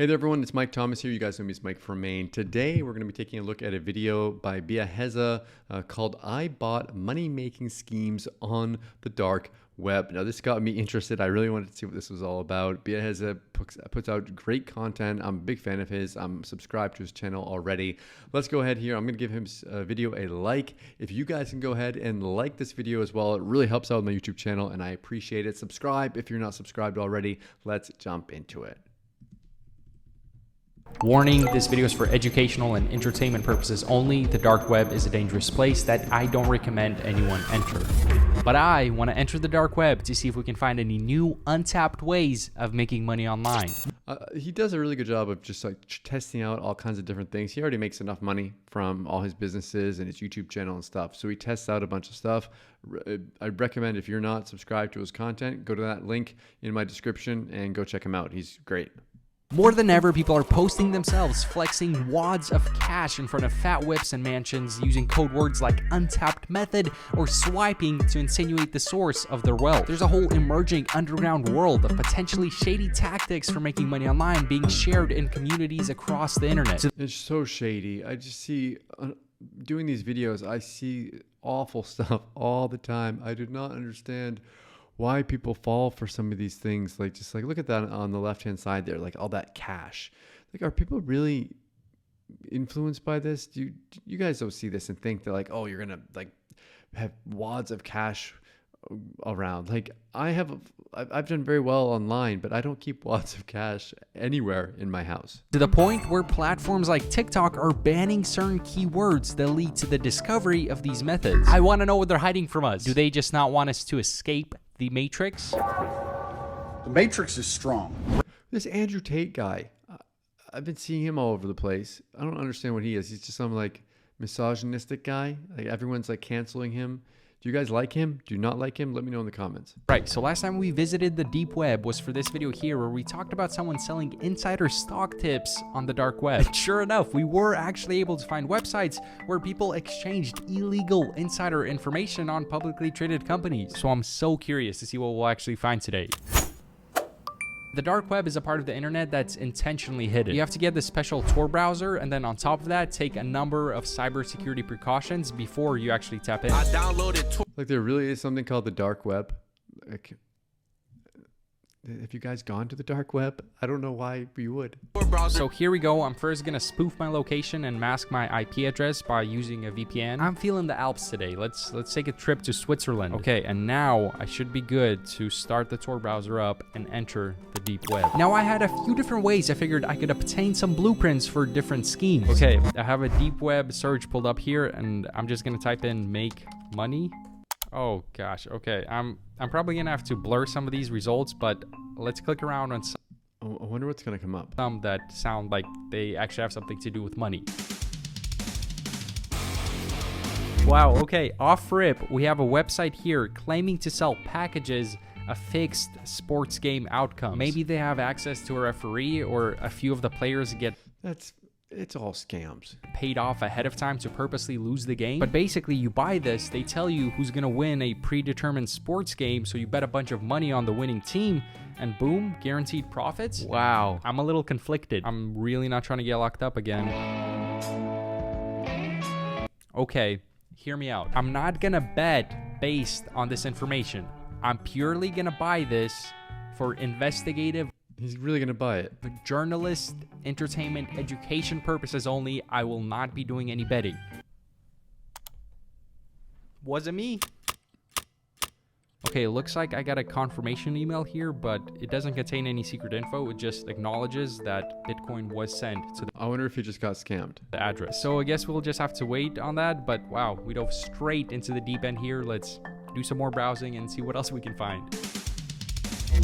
Hey there everyone, it's Mike Thomas here. You guys know me as Mike from Maine. Today we're going to be taking a look at a video by Biaheza called I Bought Money Making Schemes on the Dark Web. Now this got me interested. I really wanted to see what this was all about. Biaheza puts out great content. I'm a big fan of his. I'm subscribed to his channel already. Let's go ahead here. I'm going to give his video a like. If you guys can go ahead and like this video as well, it really helps out my YouTube channel and I appreciate it. Subscribe if you're not subscribed already. Let's jump into it. Warning, this video is for educational and entertainment purposes only. The dark web is a dangerous place that I don't recommend anyone enter. But I want to enter the dark web to see if we can find any new untapped ways of making money online. He does a really good job of just like testing out all kinds of different things. He already makes enough money from all his businesses and his YouTube channel and stuff. So he tests out a bunch of stuff. I'd recommend if you're not subscribed to his content, go to that link in my description and go check him out. He's great. More than ever, people are posting themselves flexing wads of cash in front of fat whips and mansions using code words like untapped method or swiping to insinuate the source of their wealth. There's a whole emerging underground world of potentially shady tactics for making money online being shared in communities across the internet. It's so shady. I just see, doing these videos, I see awful stuff all the time. I do not understand why people fall for some of these things. Like, just like, look at that on the left-hand side there, like all that cash. Like, are people really influenced by this? Do you guys don't see this and think they're like, oh, you're gonna like have wads of cash around? Like, I've done very well online, but I don't keep wads of cash anywhere in my house. To the point where platforms like TikTok are banning certain keywords that lead to the discovery of these methods. I want to know what they're hiding from us. Do they just not want us to escape the Matrix? The Matrix is strong. This Andrew Tate guy, I've been seeing him all over the place. I don't understand what he is. He's just some like misogynistic guy. Like, everyone's like canceling him. Do you guys like him? Do you not like him? Let me know in the comments. Right, so last time we visited the deep web was for this video here where we talked about someone selling insider stock tips on the dark web. And sure enough, we were actually able to find websites where people exchanged illegal insider information on publicly traded companies. So I'm so curious to see what we'll actually find today. The dark web is a part of the internet that's intentionally hidden. You have to get the special Tor browser, and then on top of that, take a number of cybersecurity precautions before you actually tap in. I downloaded Tor. Like, there really is something called the dark web. Like, have you guys gone to the dark web? I don't know why you would. So here we go. I'm first gonna spoof my location and mask my IP address by using a VPN. I'm feeling the Alps today. Let's take a trip to Switzerland. Okay, and now I should be good to start the Tor browser up and enter the deep web. Now I had a few different ways I figured I could obtain some blueprints for different schemes. Okay, I have a deep web search pulled up here, and I'm just gonna type in make money. Oh gosh, okay. I'm probably gonna have to blur some of these results, but let's click around on some. I wonder what's gonna come up. Some that sound like they actually have something to do with money. Wow, okay, off rip, we have a website here claiming to sell packages of fixed sports game outcomes. Maybe they have access to a referee or a few of the players get It's all scams. paid off ahead of time to purposely lose the game. But basically, you buy this, they tell you who's gonna win a predetermined sports game, so you bet a bunch of money on the winning team, and boom, guaranteed profits? Wow, I'm a little conflicted. I'm really not trying to get locked up again. Okay, hear me out. I'm not gonna bet based on this information. I'm purely gonna buy this for investigative, He's really gonna buy it. journalist, entertainment, education purposes only. I will not be doing any betting. Wasn't me. Okay, it looks like I got a confirmation email here, but it doesn't contain any secret info. It just acknowledges that Bitcoin was sent to I wonder if he just got scammed. the address. So I guess we'll just have to wait on that. But wow, we dove straight into the deep end here. Let's do some more browsing and see what else we can find.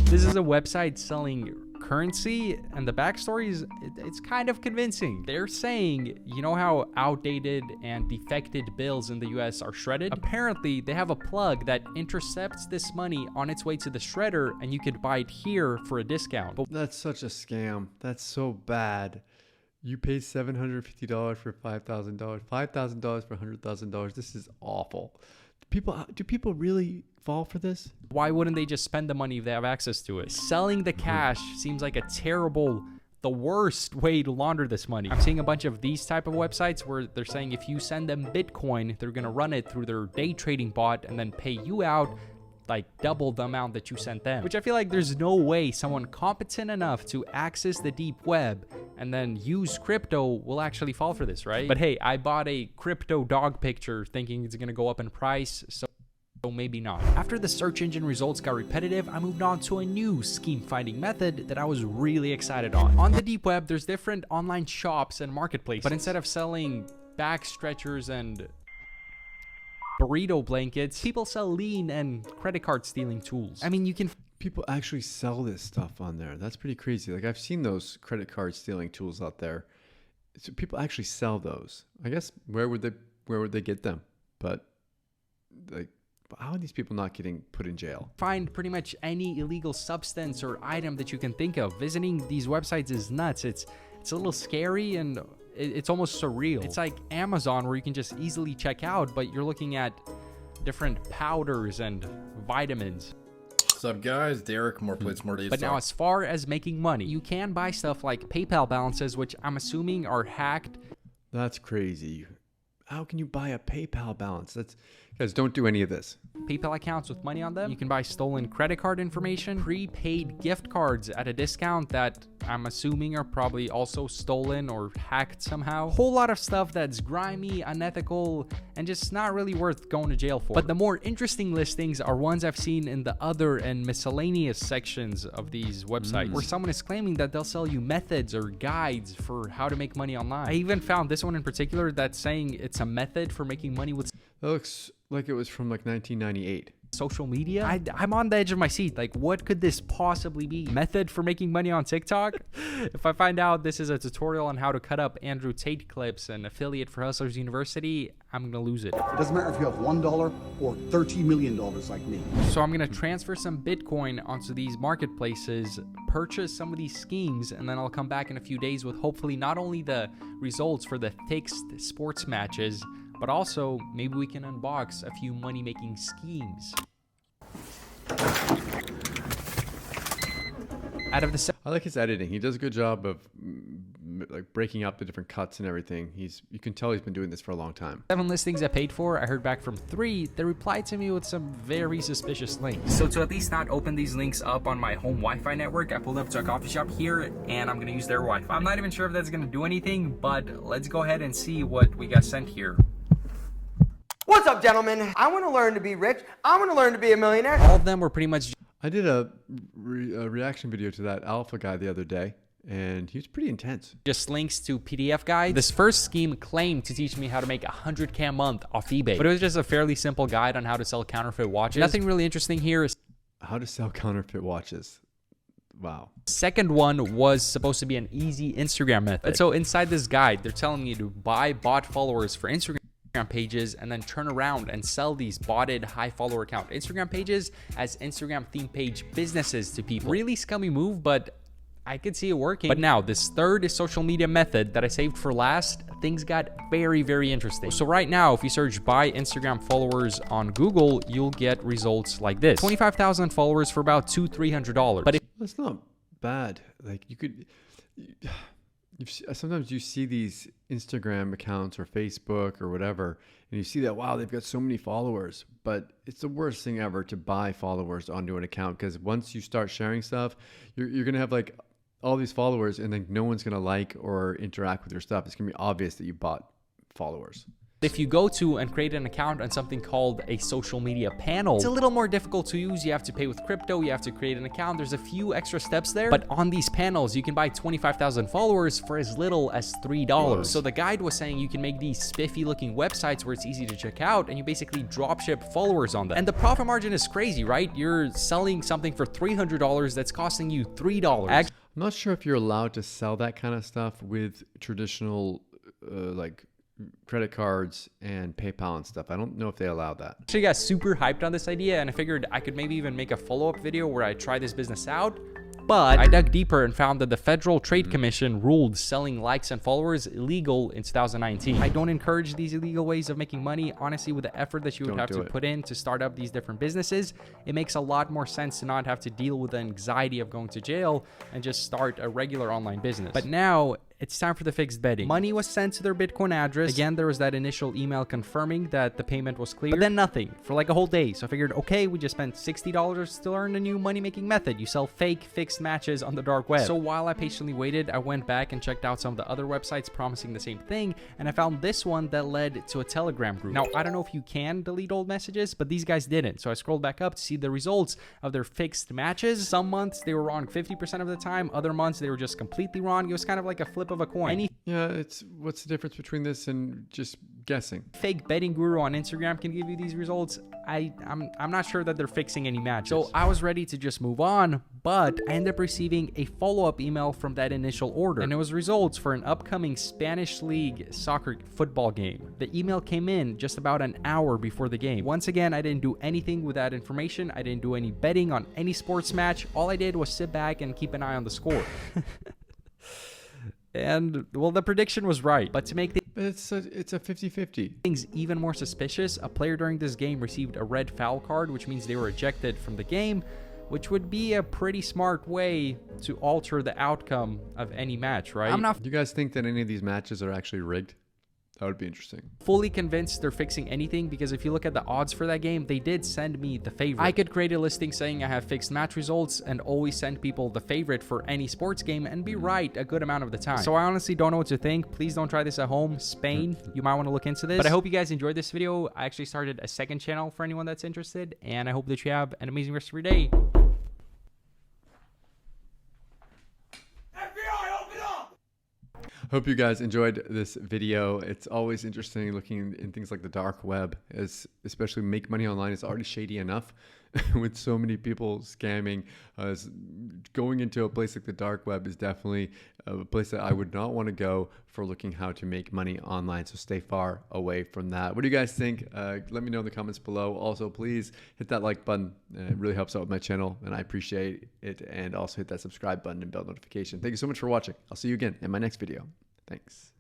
This is a website selling currency, and the backstory is it's kind of convincing. They're saying, you know how outdated and defected bills in the US are shredded? Apparently, they have a plug that intercepts this money on its way to the shredder, and you could buy it here for a discount. But That's such a scam. That's so bad. You pay $750 for $5,000, $5,000 for $100,000. This is awful. Do people really fall for this? why wouldn't they just spend the money if they have access to it? Selling the cash seems like a terrible the worst way to launder this money. I'm seeing a bunch of these type of websites where they're saying if you send them Bitcoin, they're gonna run it through their day trading bot and then pay you out like double the amount that you sent them. Which I feel like there's no way someone competent enough to access the deep web and then use crypto will actually fall for this, right? But hey, I bought a crypto dog picture thinking it's gonna go up in price, so maybe not. After the search engine results got repetitive, I moved on to a new scheme finding method that I was really excited on. On the deep web, there's different online shops and marketplaces, but instead of selling back stretchers and burrito blankets, people sell lean and credit card stealing tools. I mean, you can People actually sell this stuff on there. That's pretty crazy. Like, I've seen those credit card stealing tools out there. So people actually sell those. I guess where would they get them? But like, how are these people not getting put in jail? find pretty much any illegal substance or item that you can think of. Visiting these websites is nuts. It's a little scary and it's almost surreal. It's like Amazon where you can just easily check out, but you're looking at different powders and vitamins. What's up, guys? Derek, more plates, more days. But now, as far as making money, you can buy stuff like PayPal balances, which I'm assuming are hacked. That's crazy. How can you buy a PayPal balance? Guys, don't do any of this. PayPal accounts with money on them. You can buy stolen credit card information, prepaid gift cards at a discount that I'm assuming are probably also stolen or hacked somehow. Whole lot of stuff that's grimy, unethical, and just not really worth going to jail for. But the more interesting listings are ones I've seen in the other and miscellaneous sections of these websites, where someone is claiming that they'll sell you methods or guides for how to make money online. I even found this one in particular that's saying it's a method for making money with That looks like it was from like 1998. social media. I'm on the edge of my seat. Like, what could this possibly be? Method for making money on TikTok? If I find out this is a tutorial on how to cut up Andrew Tate clips and affiliate for Hustlers University, I'm gonna lose it. It doesn't matter if you have $1 or $30 million like me. So I'm gonna transfer some Bitcoin onto these marketplaces, purchase some of these schemes, and then I'll come back in a few days with hopefully not only the results for the fixed sports matches, but also maybe we can unbox a few money-making schemes. Out of the I like his editing. He does a good job of like breaking up the different cuts and everything. You can tell he's been doing this for a long time. 7 listings I paid for, I heard back from 3 that replied to me with some very suspicious links. So to at least not open these links up on my home Wi-Fi network, I pulled up to a coffee shop here and I'm gonna use their Wi-Fi. I'm not even sure if that's gonna do anything, but let's go ahead and see what we got sent here. What's up, gentlemen? I want to learn to be rich. I want to learn to be a millionaire. All of them were pretty much I did a reaction video to that alpha guy the other day, and he was pretty intense. just links to PDF guides. This first scheme claimed to teach me how to make $100K a month off eBay, but it was just a fairly simple guide on how to sell counterfeit watches. Nothing really interesting here. How to sell counterfeit watches. Wow. Second one was supposed to be an easy Instagram method. So inside this guide, they're telling you to buy bot followers for Instagram pages and then turn around and sell these botted high follower account Instagram pages as Instagram theme page businesses to people. Really scummy move, but I could see it working. But now this third social media method that I saved for last, things got very, very interesting. So right now, if you search buy Instagram followers on Google, you'll get results like this. 25,000 followers for about $200-300. But That's not bad. Like sometimes you see these Instagram accounts or Facebook or whatever, and you see that, wow, they've got so many followers, but it's the worst thing ever to buy followers onto an account, because once you start sharing stuff, you're going to have like all these followers and then no one's going to like or interact with your stuff. It's going to be obvious that you bought followers. if you go to and create an account on something called a social media panel, it's a little more difficult to use. You have to pay with crypto, you have to create an account. There's a few extra steps there. But on these panels, you can buy 25,000 followers for as little as $3. Whoa. So the guide was saying you can make these spiffy looking websites where it's easy to check out and you basically drop ship followers on them. And the profit margin is crazy, right? You're selling something for $300 that's costing you $3. I'm not sure if you're allowed to sell that kind of stuff with traditional like credit cards and PayPal and stuff. I don't know if they allow that. Actually got super hyped on this idea and I figured I could maybe even make a follow-up video where I try this business out. But I dug deeper and found that the Federal Trade Commission ruled selling likes and followers illegal in 2019. I don't encourage these illegal ways of making money. Honestly, with the effort that you would have to put in to start up these different businesses, it makes a lot more sense to not have to deal with the anxiety of going to jail and just start a regular online business. But now it's time for the fixed betting. Money was sent to their Bitcoin address. Again, there was that initial email confirming that the payment was clear, but then nothing for like a whole day. So I figured, okay, we just spent $60 to learn a new money-making method. You sell fake fixed matches on the dark web. So while I patiently waited, I went back and checked out some of the other websites promising the same thing, and I found this one that led to a Telegram group. Now, I don't know if you can delete old messages, but these guys didn't. So I scrolled back up to see the results of their fixed matches. Some months they were wrong 50% of the time. Other months they were just completely wrong. It was kind of like a flip of a coin. Yeah, it's what's the difference between this and just guessing? Fake betting guru on Instagram can give you these results. I'm not sure that they're fixing any matches. So I was ready to just move on, but I ended up receiving a follow-up email from that initial order, and it was results for an upcoming Spanish League soccer football game. The email came in just about an hour before the game. Once again, I didn't do anything with that information. I didn't do any betting on any sports match. All I did was sit back and keep an eye on the score. And, well, the prediction was right. But to make It's a 50-50. things even more suspicious, a player during this game received a red foul card, which means they were ejected from the game, which would be a pretty smart way to alter the outcome of any match, right? I'm not Do you guys think that any of these matches are actually rigged? That would be interesting. fully convinced they're fixing anything, because if you look at the odds for that game, they did send me the favorite. I could create a listing saying I have fixed match results and always send people the favorite for any sports game and be right a good amount of the time. So I honestly don't know what to think. Please don't try this at home. Spain, you might want to look into this. But I hope you guys enjoyed this video. I actually started a second channel for anyone that's interested, and I hope that you have an amazing rest of your day. Hope you guys enjoyed this video. It's always interesting looking in things like the dark web, as especially make money online is already shady enough with so many people scamming. Going into a place like the dark web is definitely a place that I would not want to go for looking how to make money online. So stay far away from that. What do you guys think? Let me know in the comments below. Also, please hit that like button. It really helps out with my channel and I appreciate it. And also hit that subscribe button and bell notification. Thank you so much for watching. I'll see you again in my next video. Thanks.